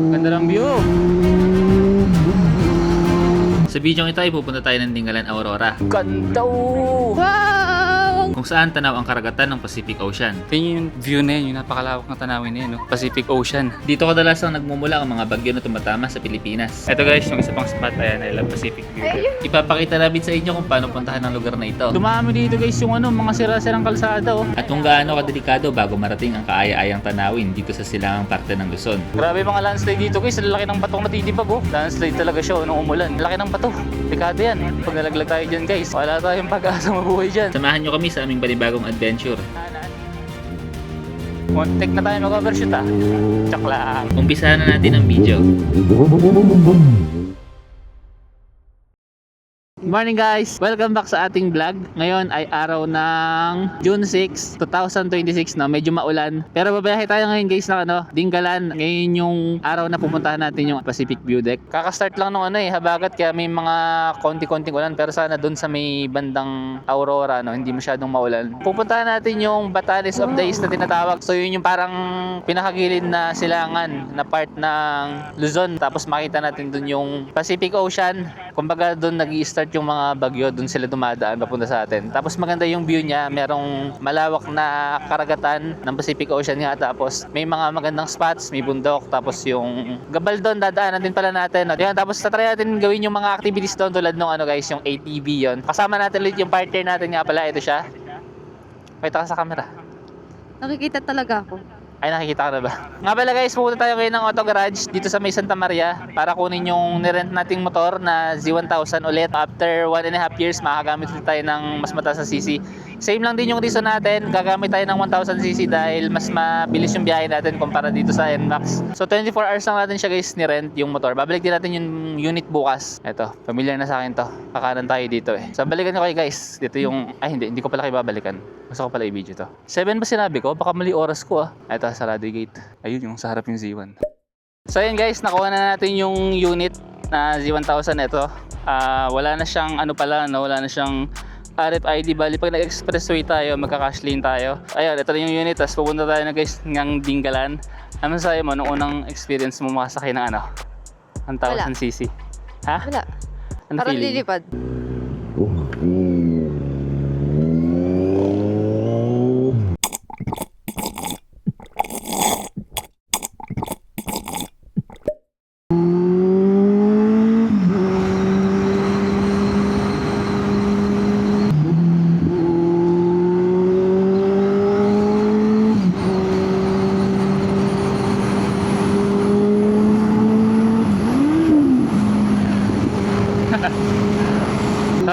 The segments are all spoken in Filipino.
Ganda ng view. Sa video ito ay pupunta tayo ng Dingalan Aurora. Ganda! Wow! Kung saan tanaw ang karagatan ng Pacific Ocean. Tingin yung view na yun, yung napakalawak na tanawin na yun, no? Pacific Ocean. Dito kadalasang nagmumula ang mga bagyo na tumatama sa Pilipinas. Ito guys, yung isa pang spot, ayan, I love Pacific View. Ipapakita namin sa inyo kung paano puntahan ang lugar na ito. Dumami dito guys yung mga sira-sirang kalsada, oh. At kung gaano kadelikado bago marating ang kaaya-ayang tanawin dito sa silangang parte ng Luzon. Grabe mga landslide dito guys, lalaki ng batong natitipag, oh. Landslide talaga siya, nung umulan. Laki ng bato, delikado yan. Pag nalaglag tayo dyan guys, wala tayong pag-asa mabuhay dyan. Samahan nyo kami sa aming panibagong adventure. Muntik na tayo mag-overshoot, ah. Tsak lang. Umpisahan na natin ang video. Good morning guys! Welcome back sa ating vlog. Ngayon ay araw ng June 6, 2026, no? Medyo maulan. Pero babayahe tayo ngayon guys na Dingalan. Ngayon yung araw na pupuntahan natin yung Pacific View Deck. Kaka-start lang nung habagat kaya may mga konti-konting ulan. Pero sana dun sa may bandang Aurora, no? Hindi masyadong maulan. Pupuntahan natin yung Batanes of the East na tinatawag. So yun yung parang pinakagilid na silangan na part ng Luzon. Tapos makita natin dun yung Pacific Ocean. Kumbaga dun nag-i-start yung mga bagyo, dun sila dumadaan papunta sa atin. Tapos maganda yung view niya, merong malawak na karagatan ng Pacific Ocean nga, tapos may mga magandang spots, may bundok, tapos yung Gabaldon dadaanan din pala natin. Yan, tapos tatry natin gawin yung mga activities doon tulad nung guys, yung ATV yon. Kasama natin ulit yung partner natin nga pala, ito siya. Pakita ka sa camera. Nakikita talaga ako. Ay, nakikita ka na ba? Nga pala guys, pupunta tayo ngayon ng auto garage dito sa may Santa Maria para kunin yung nirent nating motor na Z1000 ulit. After 1.5 years, makagamit ulit tayo ng mas mataas na CC. Same lang din yung reason natin, gagamit tayo ng 1000cc dahil mas mabilis yung biyahe natin kumpara dito sa NMAX. So 24 hours lang natin siya guys ni-rent yung motor. Babalik din natin yung unit bukas. Eto, familiar na sa akin to. Kakanan tayo dito eh. So balikan ko kayo guys. Dito yung, ay hindi ko pala kayo babalikan. Gusto ko pala i-video to. 7 ba sinabi ko? Baka mali oras ko ah. Eto, sarado yung gate. Ayun yung sa harap yung Z1. So ayun guys, nakuha na natin yung unit na Z1000 ito. Wala na siyang wala na siyang RFID. Bali pag nag-expressway tayo, magka-cash lane tayo. Ayun, ito na yung unit. Tapos pupunta tayo na guys ng Dingalan. Ano sa'yo mo, nung unang experience mo makasakay ng 1,000cc? Ha? Wala. Ano Parang feeling? lilipad.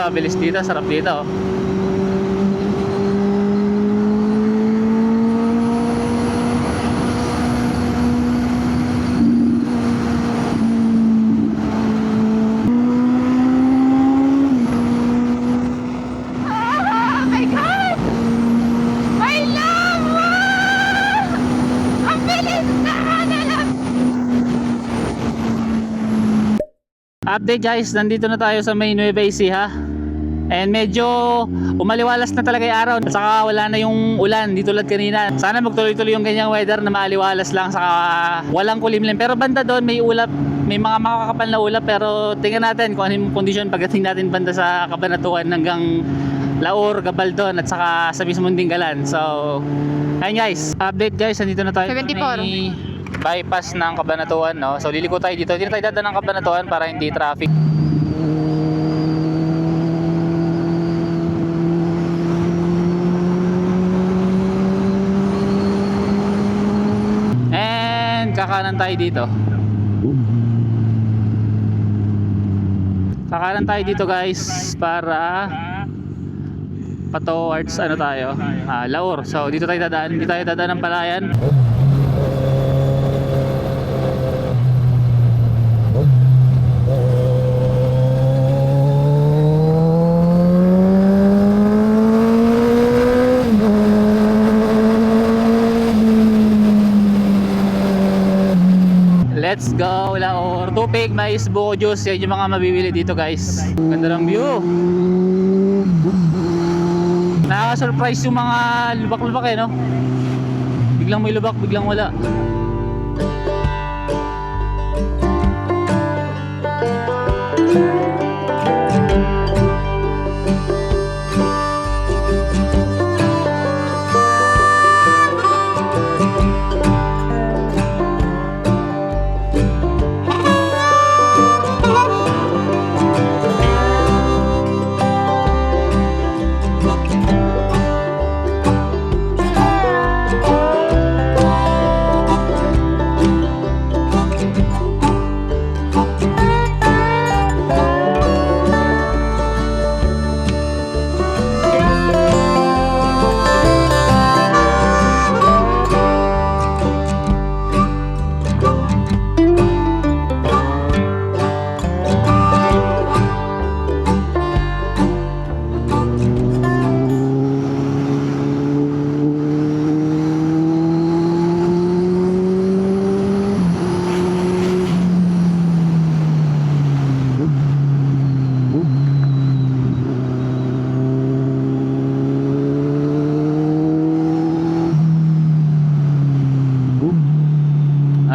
Bilis dito, sarap dito. Oh my God! My love! Ang bilis na lang! Update guys, nandito na tayo sa may Nueva Ecija. And medyo umaliwalas na talaga yung araw. At saka wala na yung ulan, di tulad kanina. Sana magtuloy-tuloy yung ganyang weather na maaliwalas lang, saka walang kulimlim. Pero banda doon may ulap, may mga makakapal na ulap. Pero tingnan natin kung ano yung kondisyon pagdating natin banda sa Cabanatuan hanggang Laur, Gabaldon at saka sa mismong Dingalan. So ayun guys, update guys, nandito na tayo 74. may bypass ng Cabanatuan, no? So liliko tayo dito. Hindi na tayo dadaan ng Cabanatuan para hindi traffic. Kakanan tayo dito. Kakanan tayo dito guys para towards tayo? Laur. So dito tayo dadaan. Hindi tayo dadaan ng Palayan. Let's go, Laur. Tupig, mais, buko juice. Yan yung mga mabibili dito guys. Ganda ng view. Nakaka-surprise yung mga lubak-lubak no? Biglang may lubak, biglang wala.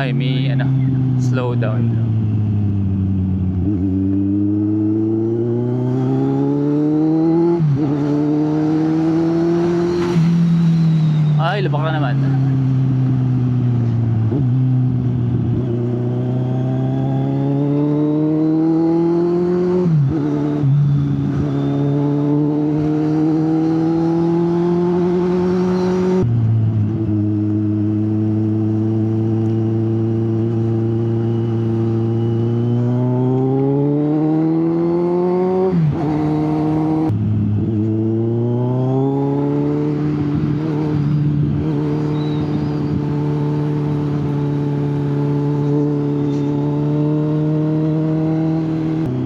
Ay, may ano, slow down. Ay, lubak na naman.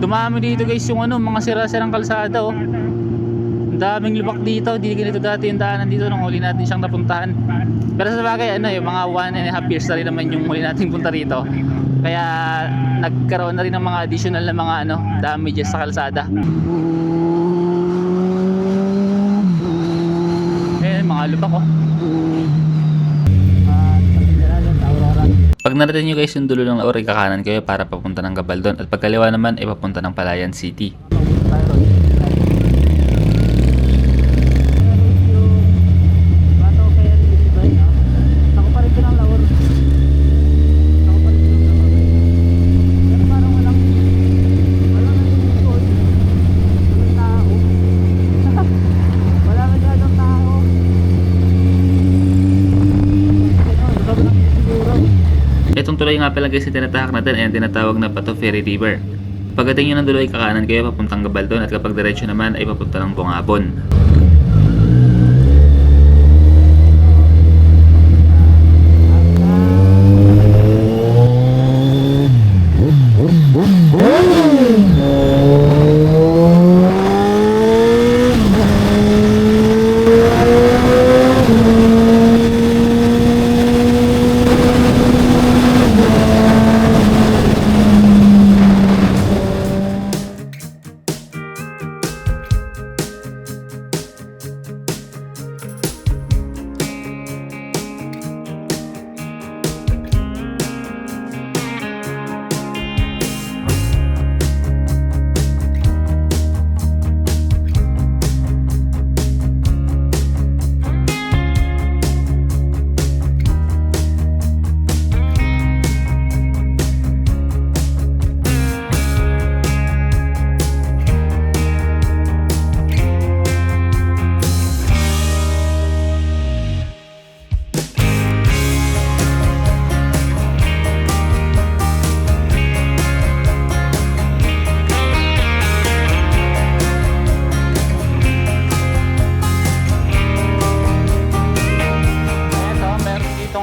Dumami dito guys yung ano, mga sira-sirang kalsada oh. Ang daming lubak dito, di ganito dati yung daanan dito nung huli natin siyang napuntahan. Pero sa bagay ano, yung mga 1.5 years na rin naman yung huli nating punta rito. Kaya nagkaroon na rin ng mga additional na mga ano, damages sa kalsada. Eh, mga lubak oh. Pag narating nyo guys yung dulo ng Laurel, kakanan kayo para papunta ng Gabaldon at pagkaliwa naman ay papunta ng Palayan City. Itong tulay nga pala guys na tinatahak natin ay ang tinatawag na Pato Ferry River. Pagdating nyo ng dulo ay kakanan kayo papuntang Gabaldon at kapag diretso naman ay papunta ng Bungabon.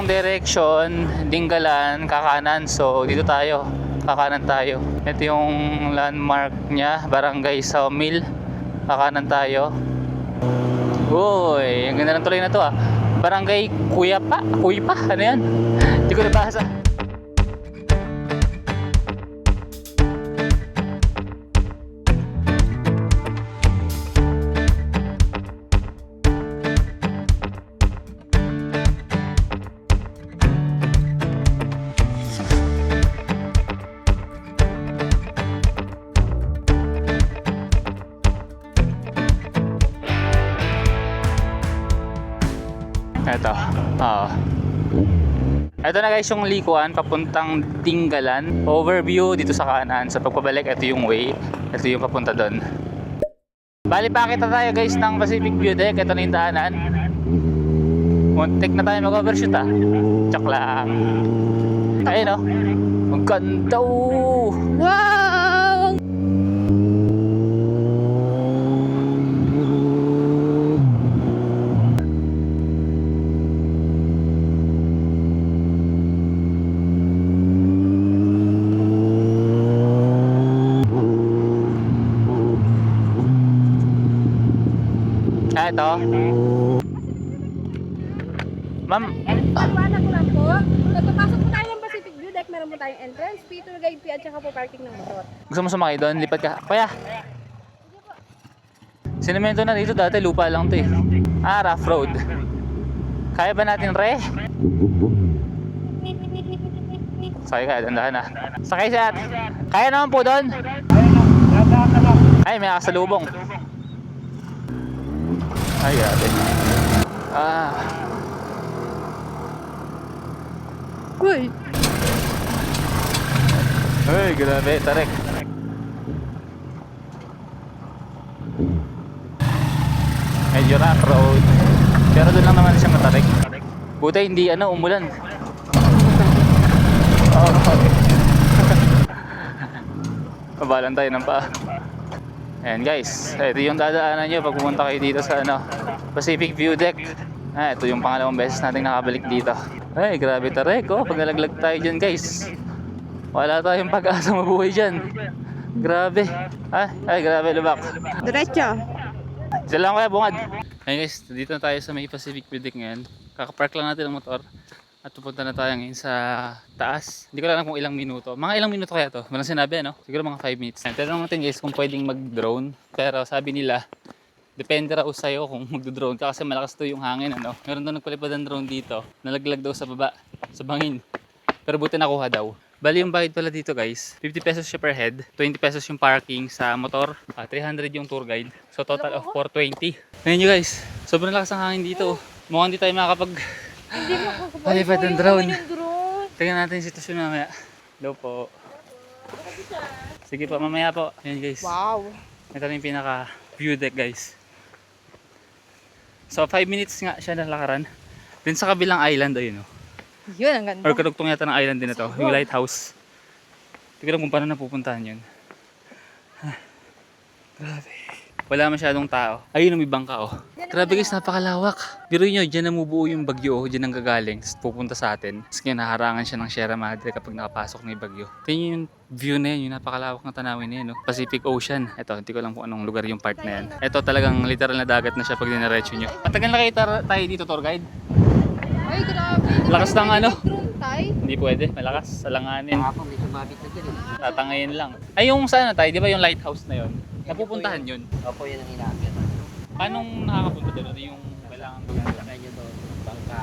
Direction, Dinggalan, kakanan. So dito tayo, kakanan tayo. Ito yung landmark niya, Barangay Sawmill. Kakanan tayo. Uy, ang ganda ng tulay na to ah. Barangay Kuyapa, ano yan? Hindi ko nabasa. Ito. Oo. Ito na guys yung likuan papuntang Tinggalan. Overview dito sa kanan. Sa pagpabalik, ito yung way. Ito yung papunta doon. Bali, pakita tayo guys ng Pacific View Deck. Ito na yung daanan. Muntik na tayo mag-overshoot ah. Tsak lang. Ayun o. Ang ganda oh. Wow! Ah, ito. Ma'am, Paliwanag ko lang po. Pagpapasok po tayo ng Pacific View Deck, meron po tayong entrance, fee, tour guide fee, at saka po parking ng motor. gusto mo sumakay doon? Lipat ka. Kuya. Sinemento na dito dati, lupa lang to eh. Ah, rough road. Kaya ba natin re? Sakay ka, dandahan na. Sakay siya. Kaya naman po doon. Ay, may nakasalubong. Ay, grabe. Ah. Uy! Ay, grabe. Tarek. Medyo rough road. Pero doon lang naman siya matarik. Buti hindi umulan. Oh. Kabalan tayo ng paa. Ayan guys, ito yung dadaanan nyo pag pumunta kayo dito sa Pacific View Deck. Ah, ito yung pangalawang beses nating nakabalik dito. Ay, grabe Tarek oh. Pag nalaglag tayo dyan guys, wala tayong pag-asa mabuhay dyan. Grabe. Ay, grabe lubak. Diretso! Sila lang kaya bungad. Ayun guys, dito na tayo sa may Pacific View Deck ngayon. Kakapark lang natin ang motor at pupunta na tayo ngayon sa taas. Hindi ko alam kung ilang minuto. Mga ilang minuto kaya to? Walang sinabi Siguro mga 5 minutes. Tanong natin guys kung pwedeng mag-drone. Pero sabi nila, depende raw sa'yo kung mag-drone ka kasi malakas to yung hangin Meron daw nagpalipad ng drone dito. Nalaglag daw sa baba, sa bangin. Pero buti nakuha daw. Bali yung bayad pala dito guys, 50 pesos siya per head, 20 pesos yung parking sa motor, 300 yung tour guide. So total of 420. Ngayon nyo guys, sobrang lakas ng hangin dito. Mukhang di tayo makakapag Hindi mo ako palipad ng drone. yung drone. Tingnan natin yung sitwasyon mamaya. Hello po. Sige po, mamaya po. Ayan guys. Wow! Ito na yung pinaka view deck guys. So 5 minutes nga siya nalakaran. Then sa kabilang island ayun Yun, ang ganda. Or karugtong yata ng island din na to, yung lighthouse. Hindi ko alam kung paano napupuntahan yun. Grabe. Wala masyadong tao. Ayun may bangka Grabe guys, napakalawak. Pero nyo, dyan namubuo yung bagyo dyan ang gagaling. Tapos pupunta sa atin. Tapos ngayon naharangan siya ng Sierra Madre kapag nakapasok na yung bagyo. Tingnan yung view na yun, yung napakalawak na tanawin na yun. Pacific Ocean. Ito, hindi ko alam kung anong lugar yung part na yan. Ito talagang literal na dagat na siya pag dinaretso nyo. Matagal na kayo tayo dito, tour guide? Ay, grabe. Lakas ng Drone tayo. Hindi pwede, malakas. Salanganin. Ako, may sumabit na dyan Tatangayin lang. Ay, yung sana tayo, di ba yung lighthouse na yun? Napupuntahan yun. Opo, yun ang inaakit. Paano nakakapunta doon? Ano yung kailangan gawin doon? Sakay nyo doon, bangka.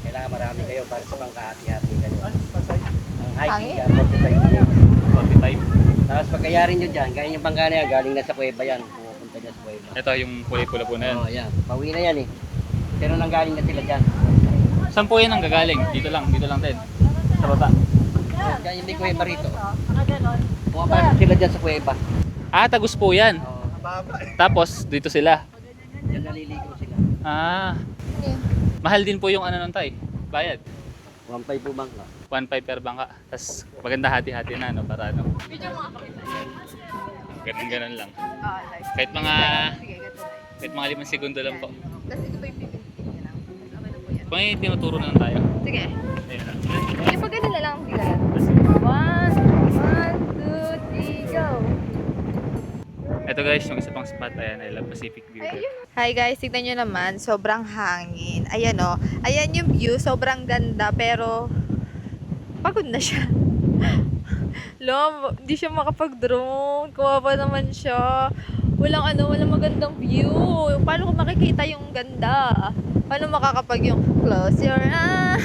Kailangan marami kayo para sa bangka, hati-hati kayo. Ang hiking dyan, 45 minutes. 45. Tapos pagkayarin nyo dyan, kaya yung bangka na yan, galing na sa kuweba yan. Pupunta dyan sa kuweba. Ito yung kulay-pula po na yan. Oo, yan. Pauwi na yan Pero nanggaling na sila dyan. Saan po yan ang gagaling? Dito lang din. Sa baba. Kaya yung may kuweba rito. Pumapasok sila dyan sa kuweba. Ah, tagus po yan. Oo. Tapos, dito sila. Dyan naliligo sila. Ah. Mahal din po yung nun tay. Bayad. 1.5 po bangka. 1.5 per bangka. Tapos maganda hati-hati na para ganun lang. Kahit mga 5 segundo lang po. Tapos ito pa yung pipintin niya lang. Okay na po yan. Kung yung tinuturo na lang tayo. Sige. Ayun lang. Sige, pag ganun na lang. Sige lang. 1, 2, 3, go! Ito guys, yung isa pang spot, ayan, I love Pacific View. Hi guys, tignan nyo naman, sobrang hangin. Ayan ayan yung view, sobrang ganda, pero pagod na siya. Hindi siya makapag-drone, kawawa naman siya. Walang magandang view. Paano ko makikita yung ganda? Paano makakapag yung close your eyes?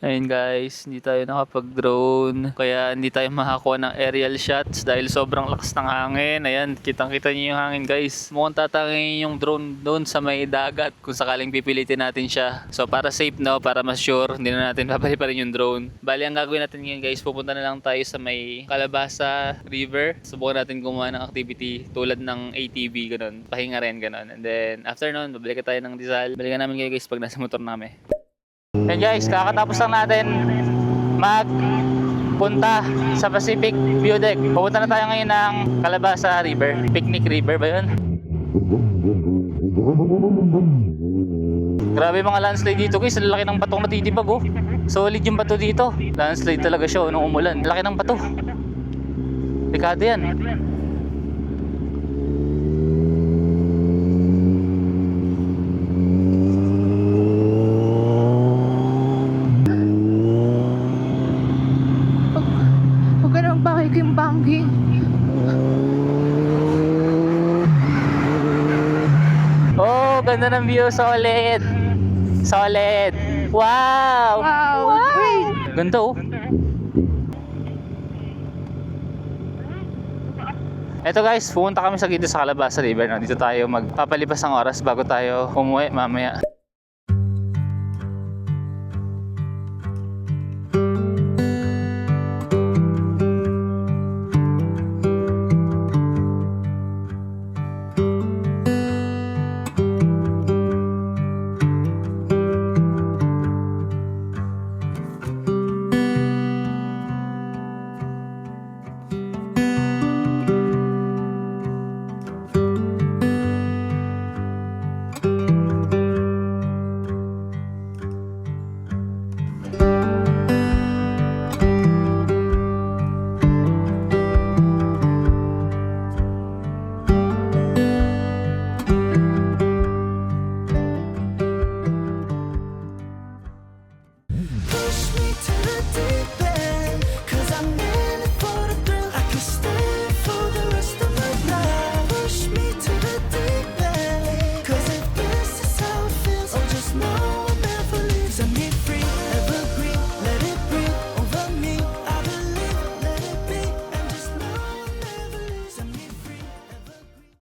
Ayun guys, hindi tayo nakapag-drone. Kaya hindi tayo makakuha ng aerial shots dahil sobrang lakas ng hangin. Ayan, kitang-kita niyo yung hangin guys. Mukhang tatangin yung drone doon sa may dagat kung sakaling pipilitin natin siya. So para safe no, para mas sure, hindi na natin papaliparin yung drone. Bali, ang gagawin natin ngayon guys, pupunta na lang tayo sa may Calabasa River. Subukan natin gumawa ng activity tulad ng ATV, ganun. Pahinga rin, ganun. And then after nun, babalik tayo ng Rizal. Balikan namin kayo guys pag nasa motor namin. Yan guys, kakatapos lang natin magpunta sa Pacific View Deck. Pupunta na tayo ngayon ng Calabasa River. Picnic River ba yun? Grabe mga landslide dito guys, ang laki ng batong matitibag oh. Solid yung bato dito. Landslide talaga siya nung umulan. Laki ng bato. Dekado yan. Bangging. Oh, ganda ng view. Solid. Solid. Wow. Wow. Ganda oh. Eto guys, pumunta kami dito sa Calabasa River. No? Dito tayo magpapalipas ng oras bago tayo umuwi mamaya.